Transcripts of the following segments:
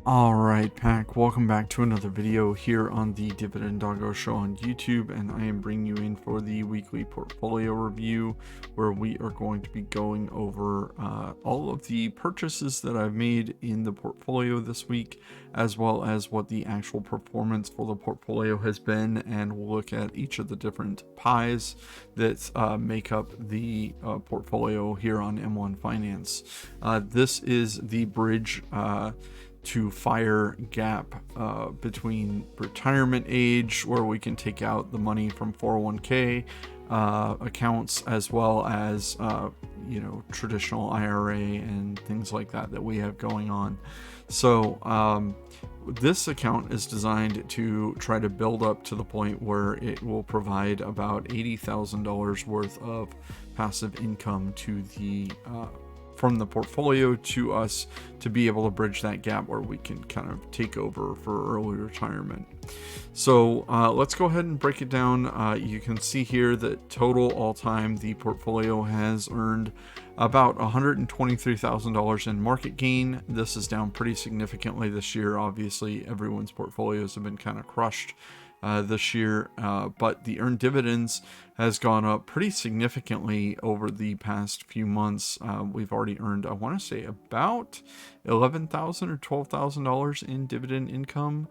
All right, Pack, welcome back to another video here on the Dividend Doggo Show on YouTube, and I am bringing you in for the weekly portfolio review where we are going to be going over all of the purchases that I've made in the portfolio this week, as well as what the actual performance for the portfolio has been, and we'll look at each of the different pies that make up the portfolio here on M1 Finance. This is the bridge to FIRE gap between retirement age, where we can take out the money from 401k accounts, as well as traditional IRA and things like that we have going on. So this account is designed to try to build up to the point where it will provide about $80,000 worth of passive income to the from the portfolio to us, to be able to bridge that gap where we can kind of take over for early retirement. So let's go ahead and break it down. You can see here that total all time the portfolio has earned about $123,000 in market gain. This is down pretty significantly this year. Obviously, everyone's portfolios have been kind of crushed this year, but the earned dividends has gone up pretty significantly over the past few months. We've already earned, I want to say, about $11,000 or $12,000 in dividend income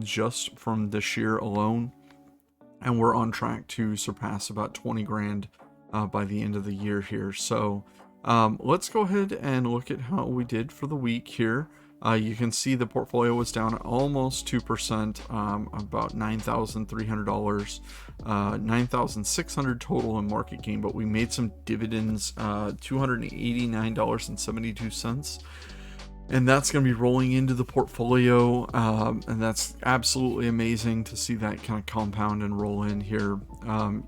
just from this year alone, and we're on track to surpass about 20 grand by the end of the year here. So let's go ahead and look at how we did for the week here. You can see the portfolio was down almost 2%, about $9,300, $9,600 total in market gain, but we made some dividends, $289.72. And that's going to be rolling into the portfolio, and that's absolutely amazing to see that kind of compound and roll in here.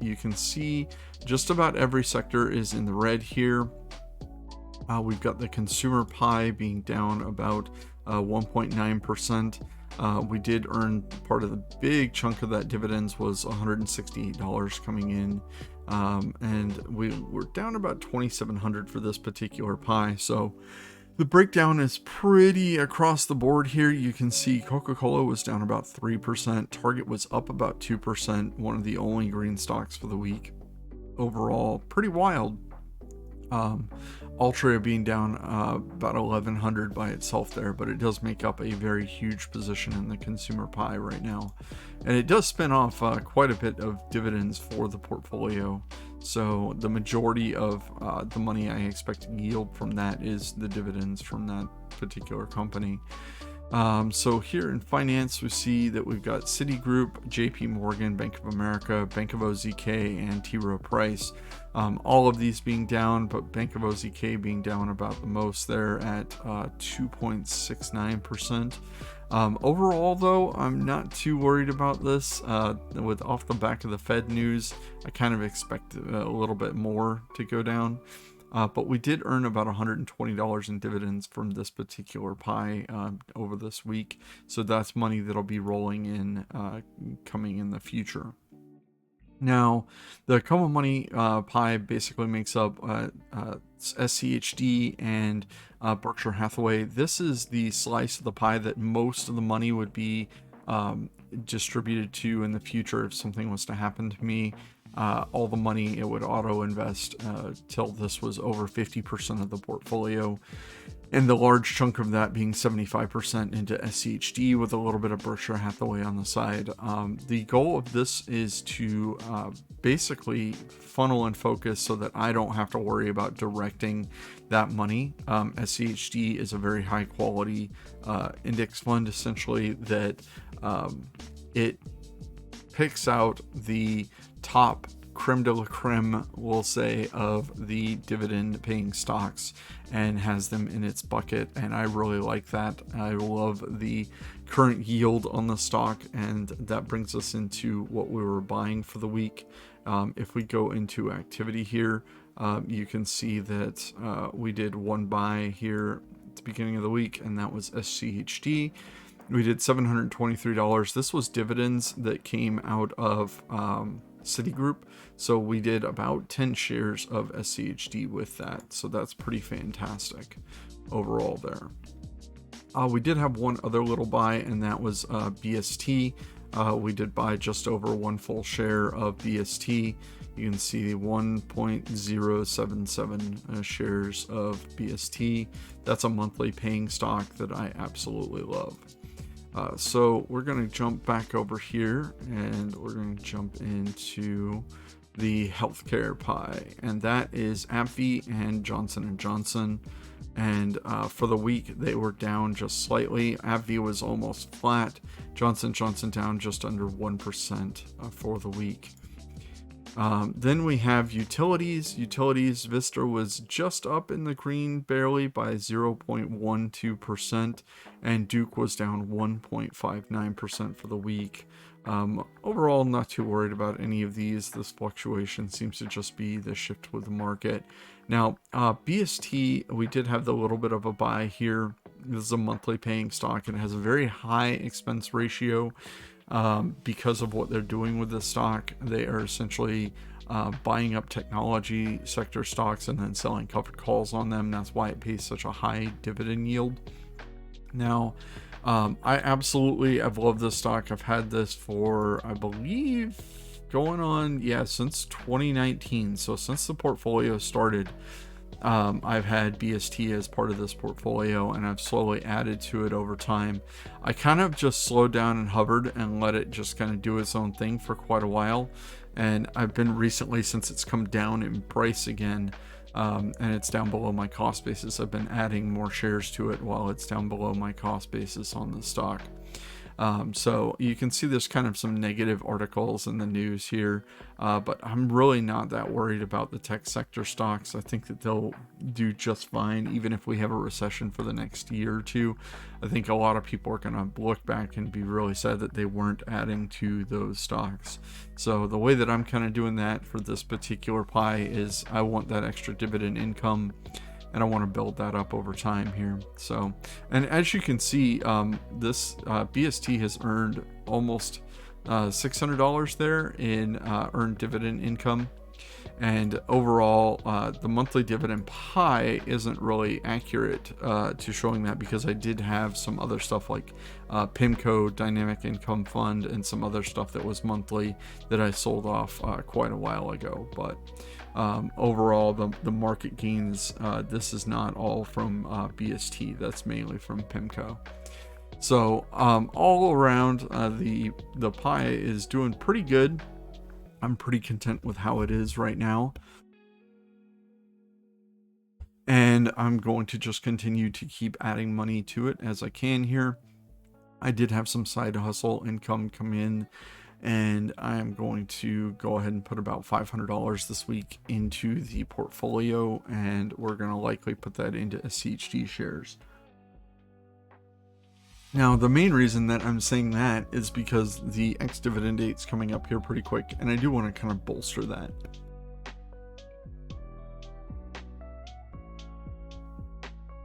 You can see just about every sector is in the red here. We've got the consumer pie being down about 1.9%. We did earn part of the big chunk of that dividends was $168 coming in, and we were down about $2,700 for this particular pie. So the breakdown is pretty across the board here. You can see Coca-Cola was down about 3%. Target was up about 2%. One of the only green stocks for the week. Overall, pretty wild. Altria being down about 1,100 by itself there, but it does make up a very huge position in the consumer pie right now, and it does spin off quite a bit of dividends for the portfolio. So the majority of the money I expect to yield from that is the dividends from that particular company. So here in finance, we see that we've got Citigroup, JP Morgan, Bank of America, Bank of OZK, and T. Rowe Price. All of these being down, but Bank of OZK being down about the most there at 2.69%. Overall, though, I'm not too worried about this. With off the back of the Fed news, I kind of expect a little bit more to go down. But we did earn about $120 in dividends from this particular pie over this week. So that's money that'll be rolling in coming in the future. Now, the Como Money pie basically makes up SCHD and Berkshire Hathaway. This is the slice of the pie that most of the money would be distributed to in the future if something was to happen to me. All the money it would auto invest till this was over 50% of the portfolio, and the large chunk of that being 75% into SCHD with a little bit of Berkshire Hathaway on the side. The goal of this is to basically funnel and focus so that I don't have to worry about directing that money. SCHD is a very high quality index fund, essentially, that it picks out the top creme de la creme, we'll say, of the dividend paying stocks and has them in its bucket, and I really like that. I love the current yield on the stock, and that brings us into what we were buying for the week. If we go into activity here, you can see that we did one buy here at the beginning of the week, and that was SCHD. We did $723. This was dividends that came out of Citigroup. So we did about 10 shares of SCHD with that. So that's pretty fantastic overall there. We did have one other little buy, and that was BST. We did buy just over one full share of BST. You can see 1.077 shares of BST. That's a monthly paying stock that I absolutely love. So we're going to jump back over here, and we're going to jump into the healthcare pie, and that is AbbVie and Johnson & Johnson. And for the week, they were down just slightly. AbbVie was almost flat. Johnson & Johnson down just under 1% for the week. Then we have utilities. Vista was just up in the green barely by 0.12%, and Duke was down 1.59% for the week. Overall, not too worried about any of these. This fluctuation seems to just be the shift with the market. Now, BST, we did have the little bit of a buy here. This is a monthly paying stock, and it has a very high expense ratio. Because of what they're doing with the stock, they are essentially buying up technology sector stocks and then selling covered calls on them. That's why it pays such a high dividend yield. Now, I've loved this stock. I've had this for, I believe, going on, since 2019. So since the portfolio started, I've had BST as part of this portfolio, and I've slowly added to it over time. I kind of just slowed down and hovered and let it just kind of do its own thing for quite a while. And I've been recently, since it's come down in price again, and it's down below my cost basis, I've been adding more shares to it while it's down below my cost basis on the stock. So you can see there's kind of some negative articles in the news here, but I'm really not that worried about the tech sector stocks. I think that they'll do just fine, even if we have a recession for the next year or two. I think a lot of people are going to look back and be really sad that they weren't adding to those stocks. So the way that I'm kind of doing that for this particular pie is I want that extra dividend income, and I want to build that up over time here. So, and as you can see, this BST has earned almost $600 there in earned dividend income. And overall, the monthly dividend pie isn't really accurate to showing that, because I did have some other stuff like PIMCO, Dynamic Income Fund, and some other stuff that was monthly that I sold off quite a while ago. But overall, the market gains, this is not all from BST. That's mainly from PIMCO. So all around, the pie is doing pretty good. I'm pretty content with how it is right now. And I'm going to just continue to keep adding money to it as I can here. I did have some side hustle income come in, and I'm going to go ahead and put about $500 this week into the portfolio, and we're going to likely put that into SCHD shares. Now, the main reason that I'm saying that is because the ex-dividend date's coming up here pretty quick, and I do want to kind of bolster that.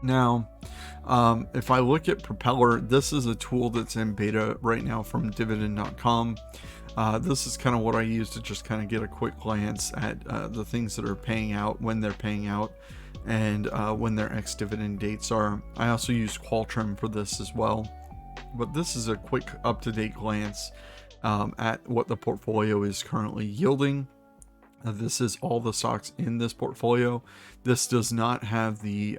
Now, if I look at Propeller, this is a tool that's in beta right now from dividend.com. This is kind of what I use to just kind of get a quick glance at the things that are paying out, when they're paying out, and when their ex-dividend dates are. I also use Qualtrim for this as well. But this is a quick up-to-date glance at what the portfolio is currently yielding. This is all the stocks in this portfolio. This does not have the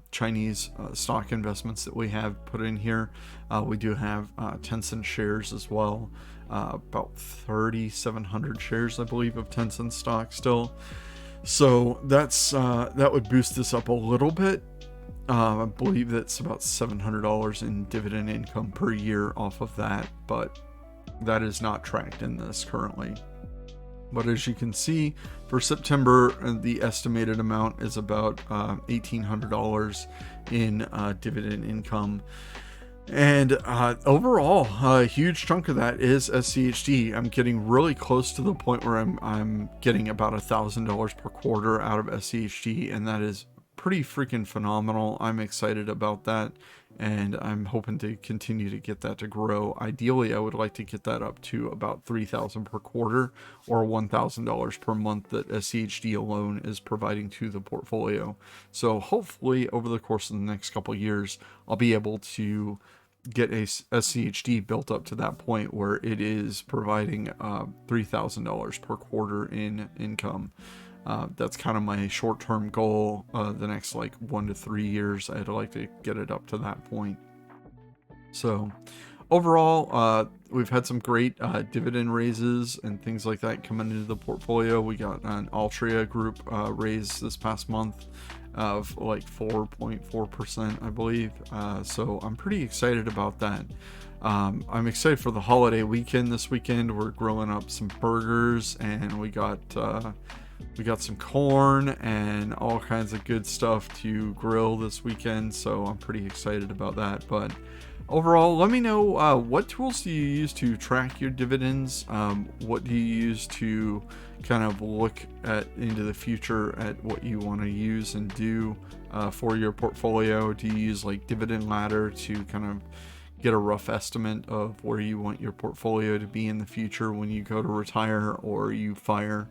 Chinese stock investments that we have put in here. We do have Tencent shares as well. About 3,700 shares, I believe, of Tencent stock still. So that's that would boost this up a little bit. I believe that's about $700 in dividend income per year off of that, but that is not tracked in this currently. But as you can see, for September, the estimated amount is about $1,800 in dividend income. And overall, a huge chunk of that is SCHD. I'm getting really close to the point where I'm getting about $1,000 per quarter out of SCHD, and that is pretty freaking phenomenal. I'm excited about that, and I'm hoping to continue to get that to grow. Ideally, I would like to get that up to about $3,000 per quarter or $1,000 per month that SCHD alone is providing to the portfolio. So hopefully over the course of the next couple years, I'll be able to get a SCHD built up to that point where it is providing $3,000 per quarter in income. That's kind of my short-term goal. The next like 1 to 3 years, I'd like to get it up to that point. So overall, we've had some great dividend raises and things like that coming into the portfolio. We got an Altria group raise this past month of like 4.4%, I believe. So I'm pretty excited about that. I'm excited for the holiday weekend this weekend. We're grilling up some burgers, and we got some corn and all kinds of good stuff to grill this weekend. So I'm pretty excited about that. But overall, let me know what tools do you use to track your dividends? What do you use to kind of look at into the future at what you want to use and do for your portfolio? Do you use like Dividend Ladder to kind of get a rough estimate of where you want your portfolio to be in the future when you go to retire or you fire?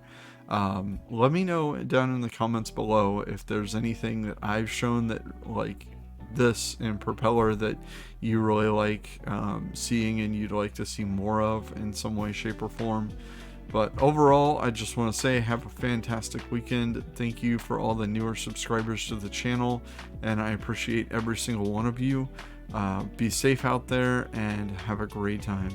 Let me know down in the comments below if there's anything that I've shown that like this in Propeller that you really like seeing and you'd like to see more of in some way, shape, or form. But overall, I just want to say have a fantastic weekend. Thank you for all the newer subscribers to the channel, and I appreciate every single one of you. Be safe out there and have a great time.